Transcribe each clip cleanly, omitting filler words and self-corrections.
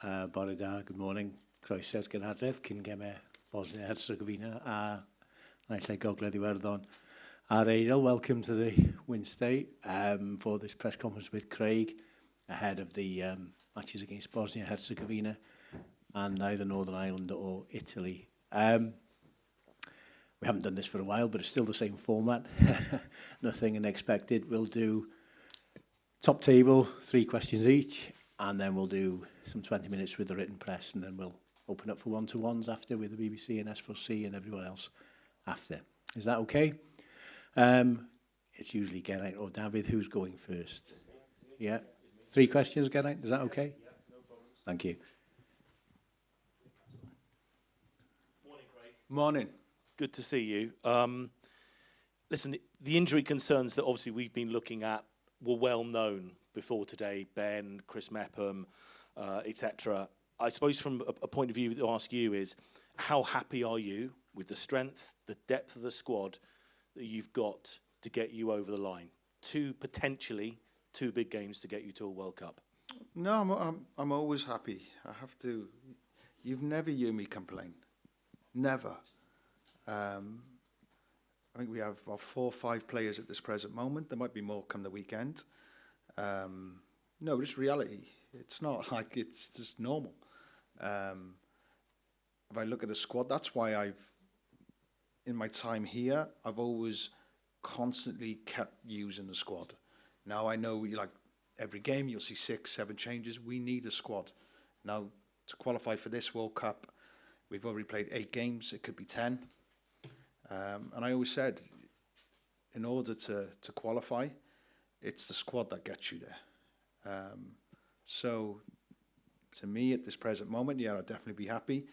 Bore da, good morning. Croeso'r gynhadledd cyn gymau Bosnia Herzegovina a naill ai Gogledd Iwerddon. Eidl, welcome to the Wednesday for this press conference with Craig ahead of the matches against Bosnia Herzegovina and either Northern Ireland or Italy. We haven't done this for a while, but it's still the same format. Nothing unexpected. We'll do top table, 3 questions each, and then we'll do some 20 minutes with the written press, and then we'll open up for one-to-ones after with the BBC and S4C and everyone else after. Is that okay? It's usually Geraint or David. Who's going first? Yeah. 3 questions, Geraint. Is that okay? Yeah, no problems. Thank you. Morning, Craig. Morning. Good to see you. Listen, the injury concerns that obviously we've been looking at were well known before today. Ben, Chris Mepham, etc. I suppose from a point of view to ask you is, how happy are you with the strength, the depth of the squad that you've got to get you over the line? Potentially two big games to get you to a World Cup. No, I'm always happy. I have to. You've never heard me complain. Never. I think we have about 4 or 5 players at this present moment. There might be more come the weekend. No, it's reality. It's not like it's just normal. If I look at the squad, that's why in my time here, I've always constantly kept using the squad. Now I know every game you'll see 6, 7 changes. We need a squad. Now to qualify for this World Cup, we've already played 8 games. It could be 10. And I always said, in order to qualify, it's the squad that gets you there. So, to me, at this present moment, yeah, I'd definitely be happy.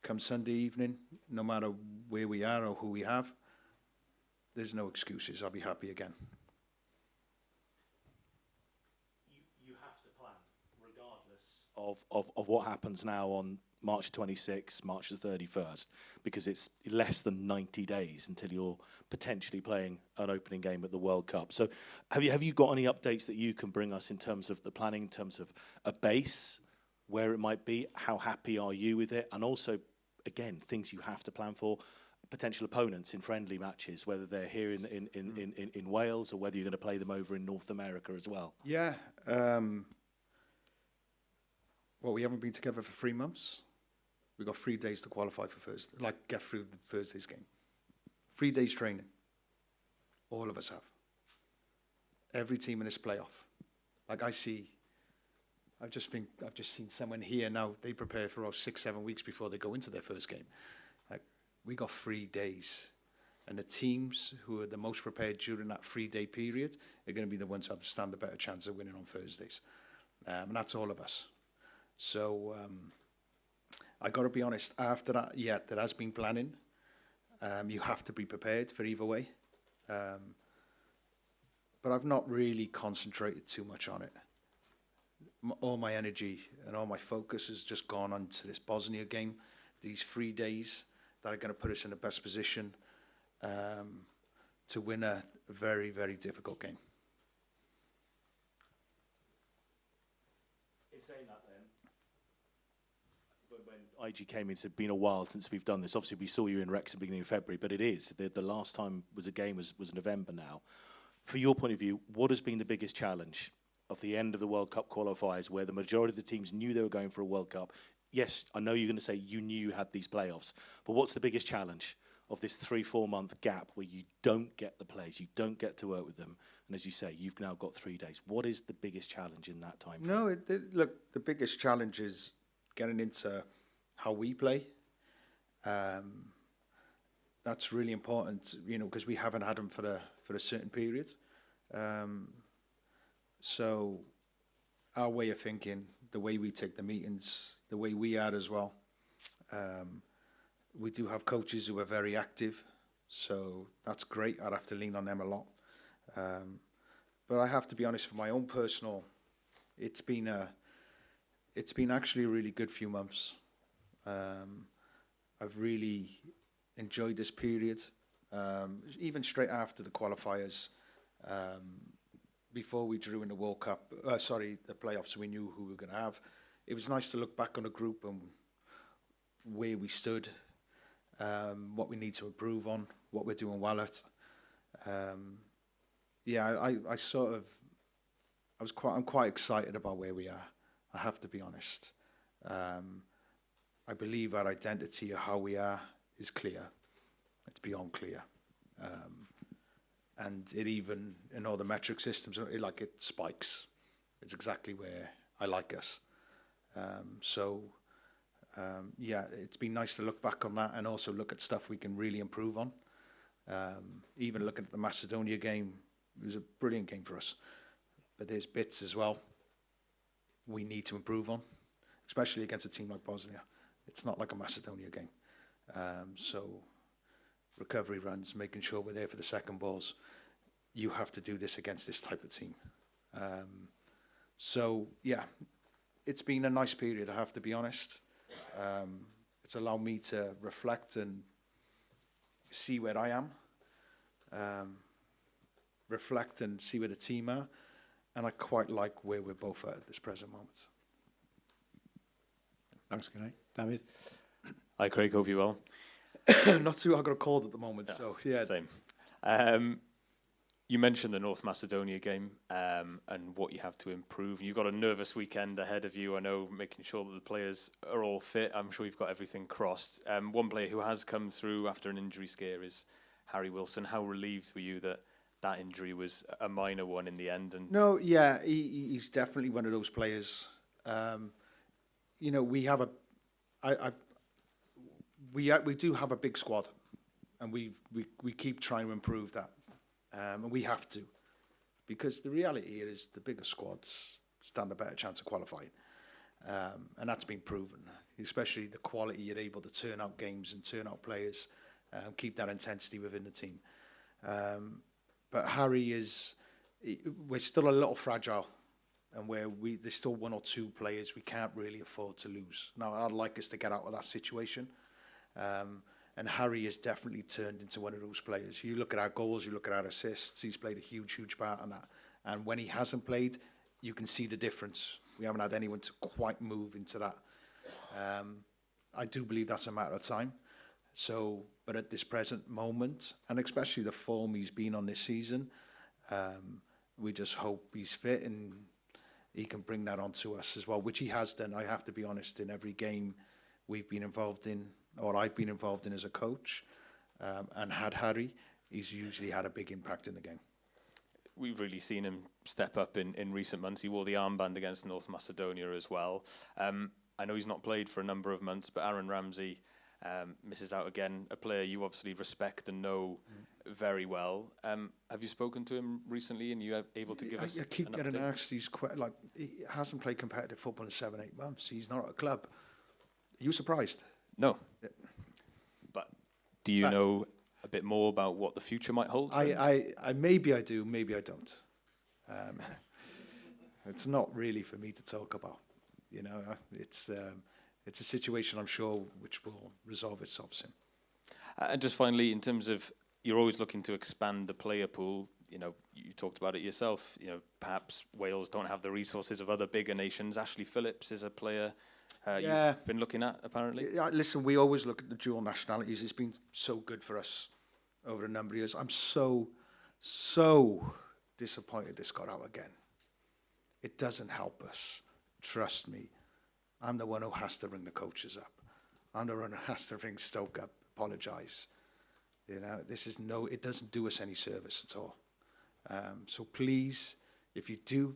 Come Sunday evening, no matter where we are or who we have, there's no excuses. I'll be happy again. You have to plan, regardless of what happens now on March 26th, March the 31st, because it's less than 90 days until you're potentially playing an opening game at the World Cup. So have you got any updates that you can bring us in terms of the planning, in terms of a base, where it might be, how happy are you with it, and also, again, things you have to plan for, potential opponents in friendly matches, whether they're here in Wales or whether you're going to play them over in North America as well? Yeah. Well, we haven't been together for 3 months. We've got 3 days to qualify for Thursday, get through the Thursday's game. 3 days training. All of us have. Every team in this playoff. I've just seen someone here now. They prepare for 6, 7 weeks before they go into their first game. We got 3 days, and the teams who are the most prepared during that 3-day period are going to be the ones who have to stand a better chance of winning on Thursdays, and that's all of us. So I got to be honest. After that, yeah, there has been planning. You have to be prepared for either way, but I've not really concentrated too much on it. All my energy and all my focus has just gone on to this Bosnia game, these 3 days that are going to put us in the best position to win a very, very difficult game. In saying that then, when IG came in, it's been a while since we've done this. Obviously, we saw you in Wrexham beginning of February, but it is. The last time was November now. For your point of view, what has been the biggest challenge of the end of the World Cup qualifiers, where the majority of the teams knew they were going for a World Cup? Yes, I know you're going to say you knew you had these playoffs, but what's the biggest challenge of this 3-4 month gap where you don't get the players, you don't get to work with them, and as you say, you've now got 3 days. What is the biggest challenge in that time frame? No, look, the biggest challenge is getting into how we play. That's really important, because we haven't had them for a certain period. So our way of thinking, the way we take the meetings, the way we are as well. We do have coaches who are very active, so that's great. I'd have to lean on them a lot. But I have to be honest, for my own personal, it's been actually a really good few months. I've really enjoyed this period, even straight after the qualifiers. Before we drew in the World Cup, the playoffs, we knew who we were going to have. it was nice to look back on a group and where we stood, what we need to improve on, what we're doing well at. Yeah, I'm quite excited about where we are. I have to be honest. I believe our identity of how we are is clear. It's beyond clear. And it even, in all the metric systems, it spikes. It's exactly where I like us. Yeah, it's been nice to look back on that and also look at stuff we can really improve on. Even looking at the Macedonia game, it was a brilliant game for us. But there's bits as well we need to improve on, especially against a team like Bosnia. It's not like a Macedonia game. So recovery runs, making sure we're there for the second balls. You have to do this against this type of team. So, yeah, it's been a nice period, I have to be honest. It's allowed me to reflect and see where I am, reflect and see where the team are, and I quite like where we're both at this present moment. Thanks, Craig. David? Hi, Craig. Hope you're well. Not too, I've got a cold at the moment, so yeah. Same. You mentioned the North Macedonia game and what you have to improve. You've got a nervous weekend ahead of you. I know, making sure that the players are all fit. I'm sure you've got everything crossed. One player who has come through after an injury scare is Harry Wilson. How relieved were you that that injury was a minor one in the end? And no, yeah, he's definitely one of those players. You know, we have we do have a big squad, and we keep trying to improve that. And we have to, because the reality is the bigger squads stand a better chance of qualifying. And that's been proven, especially the quality you're able to turn out games and turn out players, keep that intensity within the team. But Harry we're still a little fragile, and there's still one or two players we can't really afford to lose. Now, I'd like us to get out of that situation. And Harry has definitely turned into one of those players. You look at our goals, you look at our assists, he's played a huge, huge part in that. And when he hasn't played, you can see the difference. We haven't had anyone to quite move into that. I do believe that's a matter of time. So, but at this present moment, and especially the form he's been on this season, we just hope he's fit and he can bring that onto us as well, which he has done. I have to be honest, in every game we've been involved in, or I've been involved in as a coach, and had Harry, he's usually had a big impact in the game. we've really seen him step up in recent months. He wore the armband against North Macedonia as well. I know he's not played for a number of months, but Aaron Ramsey misses out again, a player you obviously respect and know very well. Have you spoken to him recently, and you able to give us I keep an getting update? asked, he hasn't played competitive football in 7-8 months. He's not at a club. Are you surprised? No. Yeah. But do you know a bit more about what the future might hold? I maybe I do, maybe I don't. It's not really for me to talk about. You know, it's a situation I'm sure which will resolve itself soon. And just finally, in terms of, you're always looking to expand the player pool. You know, you talked about it yourself. You know, perhaps Wales don't have the resources of other bigger nations. Ashley Phillips is a player you've been looking at, apparently. Yeah, listen, we always look at the dual nationalities. It's been so good for us over a number of years. I'm so disappointed this got out again. It doesn't help us. Trust me. I'm the one who has to ring the coaches up. I'm the one who has to ring Stoke up, apologise. You know, it doesn't do us any service at all. So please, if you do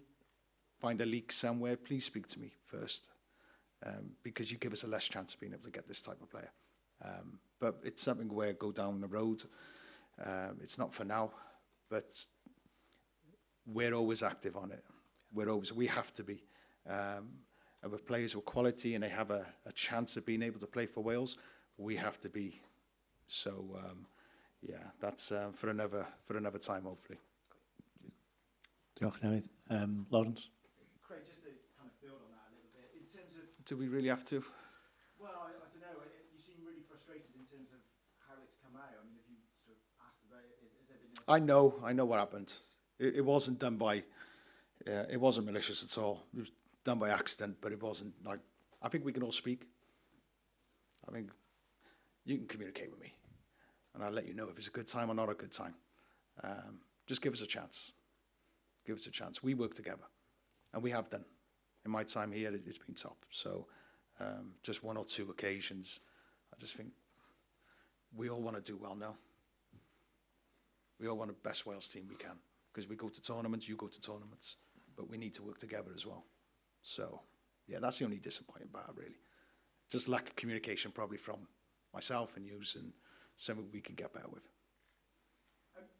find a leak somewhere, please speak to me first, because you give us a less chance of being able to get this type of player. But it's something where go down the road. It's not for now, but we're always active on it. We have to be. And with players with quality and they have a chance of being able to play for Wales, we have to be. So, yeah, that's for another time, hopefully. Diolch, David. Lawrence? Craig, just to kind of build on that a little bit, in terms of, Do we really have to? well, I don't know, you seem really frustrated in terms of how it's come out. I mean, if you sort of asked about it, has there been I know what happened. It wasn't done by, it wasn't malicious at all. It was done by accident, but it wasn't like, I think we can all speak. I think you can communicate with me, and I'll let you know if it's a good time or not a good time. Just give us a chance. Give us a chance. We work together, and we have done. In my time here, it's been top. So just one or two occasions, I just think we all want to do well now. We all want the best Wales team we can, because we go to tournaments, you go to tournaments, but we need to work together as well. So, yeah, that's the only disappointing part, really. Just lack of communication probably from myself and you, and something we can get better with.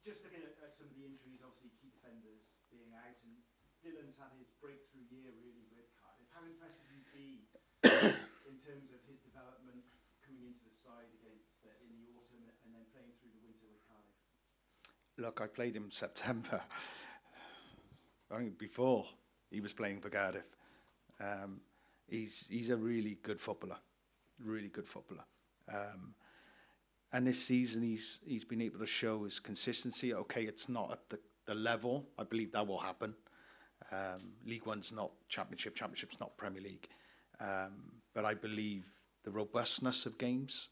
Just looking at some of the injuries, obviously key defenders being out, and Dylan's had his breakthrough year really with Cardiff. How impressed have you been in terms of his development coming into the side in the autumn and then playing through the winter with Cardiff? Look, I played him September. I think before he was playing for Cardiff. He's a really good footballer, really good footballer. And this season he's been able to show his consistency. Okay, it's not at the level. I believe that will happen. League One's not Championship. Championship's not Premier League. But I believe the robustness of games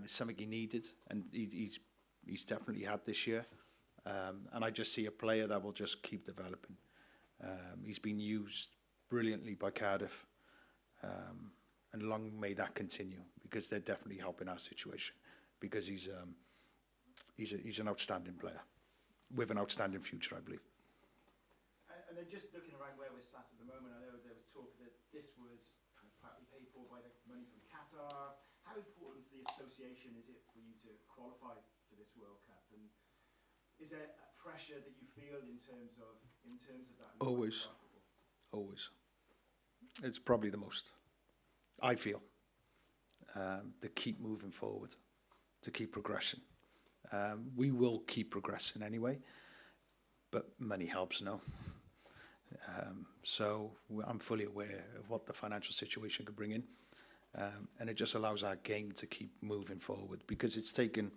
is something he needed, and he's definitely had this year. And I just see a player that will just keep developing. He's been used brilliantly by Cardiff, and long may that continue, because they're definitely helping our situation, because he's an outstanding player with an outstanding future, I believe. And then just looking around where we're sat at the moment, I know there was talk that this was partly paid for by the money from Qatar. How important for the association is it for you to qualify for this World Cup? And is there a pressure that you feel in terms of that? Always. Always. It's probably the most, I feel, to keep moving forward, to keep progressing. We will keep progressing anyway, but money helps now. So I'm fully aware of what the financial situation could bring in. And it just allows our game to keep moving forward, because it's taken,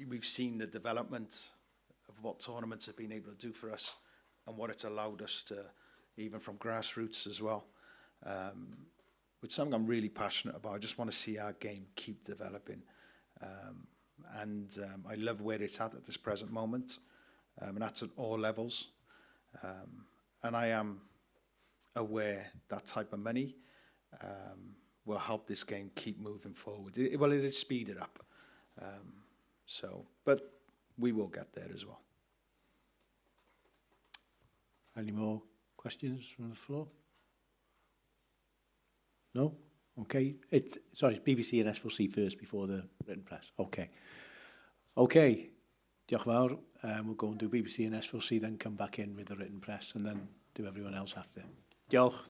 we've seen the development of what tournaments have been able to do for us, and what it's allowed us to, even from grassroots as well. It's something I'm really passionate about. I just want to see our game keep developing. I love where it's at this present moment, and that's at all levels. And I am aware that type of money will help this game keep moving forward. Well, it'll speed it up. But we will get there as well. Any more questions from the floor? No? Okay. It's BBC and S4C first before the written press. Okay. Okay. Diolch yn fawr. We'll go and do BBC and S4C, then come back in with the written press, and then do everyone else after. Diolch.